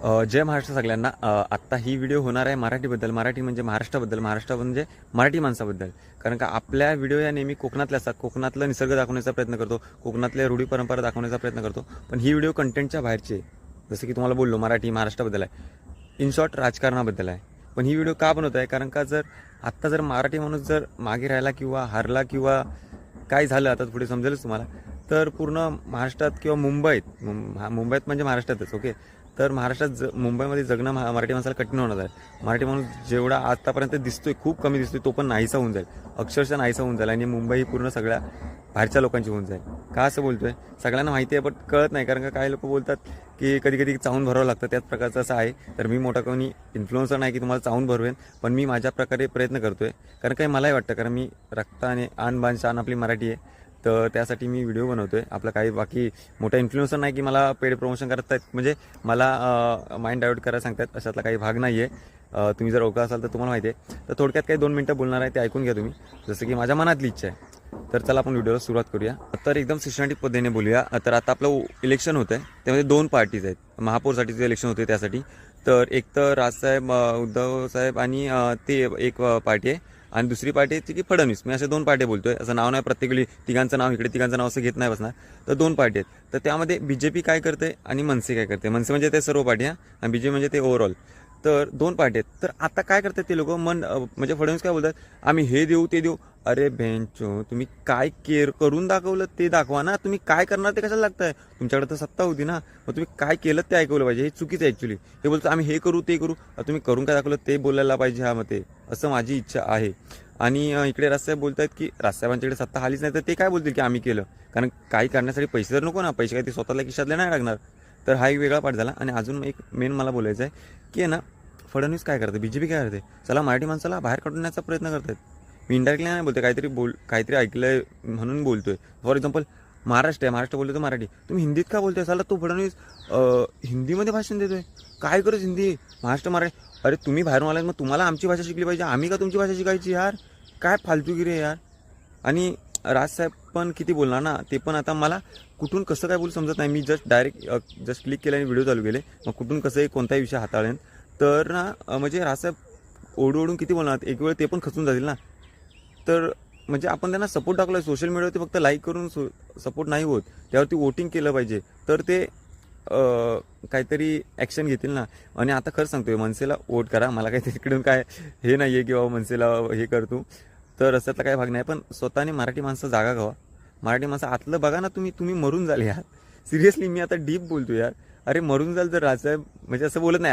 जय महाराष्ट्र सगळ्यांना. आत्ता ही व्हिडिओ होणार आहे मराठीबद्दल. मराठी म्हणजे महाराष्ट्राबद्दल, महाराष्ट्र म्हणजे मराठी माणसाबद्दल. कारण का आपल्या व्हिडिओ या नेहमी कोकणातल्या असतात. कोकणातलं निसर्ग दाखवण्याचा प्रयत्न करतो, कोकणातल्या रूढी परंपरा दाखवण्याचा प्रयत्न करतो. पण ही व्हिडिओ कंटेंटच्या बाहेरची आहे. जसं की तुम्हाला बोललो मराठी महाराष्ट्राबद्दल आहे, इन शॉर्ट राजकारणाबद्दल आहे. पण ही व्हिडिओ का बनवत आहे, कारण का जर मराठी माणूस जर मागे राहिला किंवा हारला किंवा काय झालं, आता पुढे समजेलच तुम्हाला, तर पूर्ण महाराष्ट्रात किंवा मुंबईत म्हणजे महाराष्ट्रातच ओके, तर महाराष्ट्रात मुंबईमध्ये जगणं मराठी माणसाला कठीण होणार आहे. मराठी माणूस जेवढा आतापर्यंत दिसतोय, खूप कमी दिसतोय, तो पण नाहीसा होऊन जाईल, अक्षरशः नाहीसा होऊन जाईल. आणि मुंबई ही पूर्ण सगळ्या बाहेरच्या लोकांची होऊन जाईल. का असं बोलतोय, सगळ्यांना माहिती आहे पण कळत नाही. कारण का काही लोक बोलतात की कधी कधी चावून भरावं लागतं, त्याच प्रकारचं असं आहे. तर मी मोठा कोणी इन्फ्लुएन्सर नाही की तुम्हाला चावून भरवेन, पण मी माझ्या प्रकारे प्रयत्न करतोय. कारण काही मलाही वाटतं, कारण मी रक्ताने आन बान शान आपली मराठी आहे, तर त्यासाठी मी व्हिडिओ बनवतोय. आपलं काही बाकी मोठा इन्फ्लुएन्सर नाही की मला पेड प्रमोशन करत आहेत, म्हणजे मला माइंड डायवर्ट करायला सांगतात, अशातला काही भाग नाही आहे. तुम्ही जर ओळखला असाल तर तुम्हाला माहिती आहे. तर थोडक्यात काही 2 मिनिटं बोलणार आहे, ते ऐकून घ्या तुम्ही, जसं की माझ्या मनातली इच्छा आहे. तर चला आपण व्हिडिओला सुरुवात करूया. तर एकदम सिस्टमॅटिक पद्धतीने बोलूया. तर आता आपलं इलेक्शन होतं आहे, त्यामध्ये 2 पार्टीज आहेत. महापौरसाठीचं इलेक्शन होते त्यासाठी. तर एक तर राजसाहेब उद्धव साहेब आणि ते एक पार्टी आहे, आणि दुसरी पार्टी आहे की फडणवीस. मी असे 2 पार्टी बोलतोय, असं नाव नाही प्रत्येक वेळी तिघांचं नाव इकडे तिघांचं नाव असं घेत नाही बसणार. तर 2 पार्टी आहेत. तर त्यामध्ये बीजेपी काय करते आणि मनसे काय करते. मनसे म्हणजे ते सर्व पार्टी आणि बीजेपी म्हणजे ते ओव्हरऑल. तर 2 पार्टी आहेत. तर आता काय करतात ते लोक, म्हणजे फडणवीस काय बोलतात, आम्ही हे देऊ ते देऊ. अरे बेंचो, तुम्ही काय करून दाखवलं ते दाखवा ना. तुम्ही काय करणार ते कशाला लागताय, तुमच्याकडे तर सत्ता होती ना, मग तुम्ही काय केलं ते ऐकवलं पाहिजे. हे चुकीचं आहे ॲक्च्युली. हे बोलतो आम्ही हे करू ते करू, तुम्ही करून काय दाखवलं ते बोलायला पाहिजे हा मते, असं माझी इच्छा आहे. आणि इकडे राजसाहेब बोलत आहेत की राजसाहेबांच्याकडे सत्ता आलीच नाही, तर ते काय बोलतील की आम्ही केलं. कारण काही करण्यासाठी पैसे तर नको ना, पैसे काय ते स्वतःला खिशातले नाही लागणार. तर हा एक वेगळा पाठ झाला. आणि अजून एक मेन मला बोलायचं आहे की आहे ना, फडणवीस काय करते, बीजेपी काय करते, चला मराठी माणसाला बाहेर काढण्याचा प्रयत्न करतात. मी इंडायरेक्टली नाही बोलते, काहीतरी ऐकलंय म्हणून बोलतोय. फॉर एक्झाम्पल महाराष्ट्र आहे, महाराष्ट्र बोलतोय, मराठी तुम्ही हिंदीत का बोलतोय. चला तो फडणवीस हिंदीमध्ये भाषण देतोय, काय गरज हिंदी, महाराष्ट्र मराठी. अरे तुम्ही बाहेरून आलात, मग तुम्हाला आमची भाषा शिकली पाहिजे, आम्ही का तुमची भाषा शिकायची यार. काय फालतूगिरी आहे यार. आणि राजसाहेब पण किती बोलणार ना, ते पण आता मला कुठून कसं काय बोलू समजत नाही. मी जस्ट क्लिक केलं आणि व्हिडिओ चालू केले, मग कुठून कसंही कोणताही विषय हाताळेन. तर ना म्हणजे राजसाहेब ओढून किती बोलणार, एक वेळ ते पण खचून जातील ना. तर म्हणजे आपण त्यांना सपोर्ट टाकला आहे सोशल मीडियावरती, फक्त लाईक करून सपोर्ट नाही होत, त्यावरती वोटिंग केलं पाहिजे, तर ते काहीतरी ॲक्शन घेतील ना. आणि आता खरं सांगतोय, मनसेला वोट करा. मला काही तिकडून काय हे नाही आहे की बाबा मनसेला हे करतो, तर असातला काही भाग नाही. पण स्वतःने मराठी माणसं जागा घ्यावा. मराठी माणसं आतलं बघा ना, तुम्ही मरून जाल यार. सिरियसली मी आता डीप बोलतो यार. अरे मरून जाल तर राजसाहेब म्हणजे असं बोलत नाही.